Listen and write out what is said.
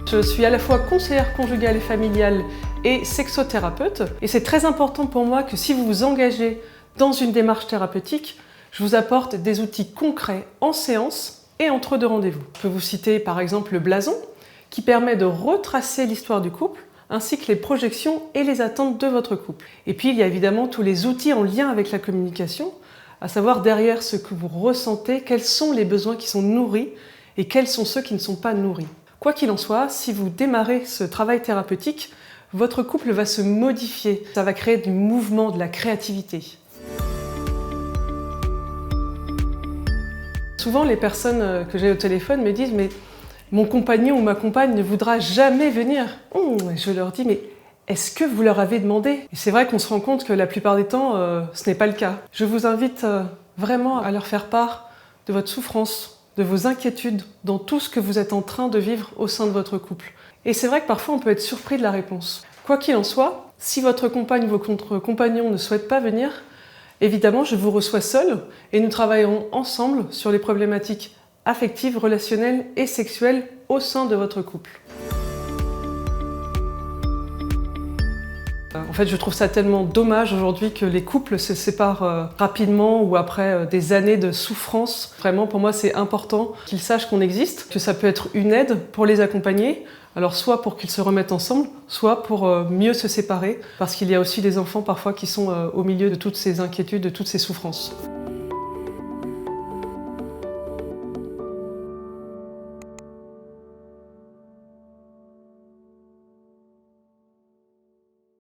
Je suis à la fois conseillère conjugale et familiale et sexothérapeute. Et c'est très important pour moi que si vous vous engagez dans une démarche thérapeutique, je vous apporte des outils concrets en séance et entre deux rendez-vous. Je peux vous citer par exemple le blason, qui permet de retracer l'histoire du couple, ainsi que les projections et les attentes de votre couple. Et puis il y a évidemment tous les outils en lien avec la communication, à savoir derrière ce que vous ressentez, quels sont les besoins qui sont nourris et quels sont ceux qui ne sont pas nourris. Quoi qu'il en soit, si vous démarrez ce travail thérapeutique, votre couple va se modifier. Ça va créer du mouvement, de la créativité. Souvent, les personnes que j'ai au téléphone me disent « mais mon compagnon ou ma compagne ne voudra jamais venir ». Je leur dis « mais est-ce que vous leur avez demandé ?» Et c'est vrai qu'on se rend compte que la plupart des temps, ce n'est pas le cas. Je vous invite vraiment à leur faire part de votre souffrance, de vos inquiétudes dans tout ce que vous êtes en train de vivre au sein de votre couple. Et c'est vrai que parfois on peut être surpris de la réponse. Quoi qu'il en soit, si votre compagne ou votre compagnon ne souhaite pas venir, évidemment je vous reçois seul et nous travaillerons ensemble sur les problématiques affectives, relationnelles et sexuelles au sein de votre couple. En fait, je trouve ça tellement dommage aujourd'hui que les couples se séparent rapidement ou après des années de souffrance. Vraiment, pour moi, c'est important qu'ils sachent qu'on existe, que ça peut être une aide pour les accompagner, alors soit pour qu'ils se remettent ensemble, soit pour mieux se séparer, parce qu'il y a aussi des enfants parfois qui sont au milieu de toutes ces inquiétudes, de toutes ces souffrances.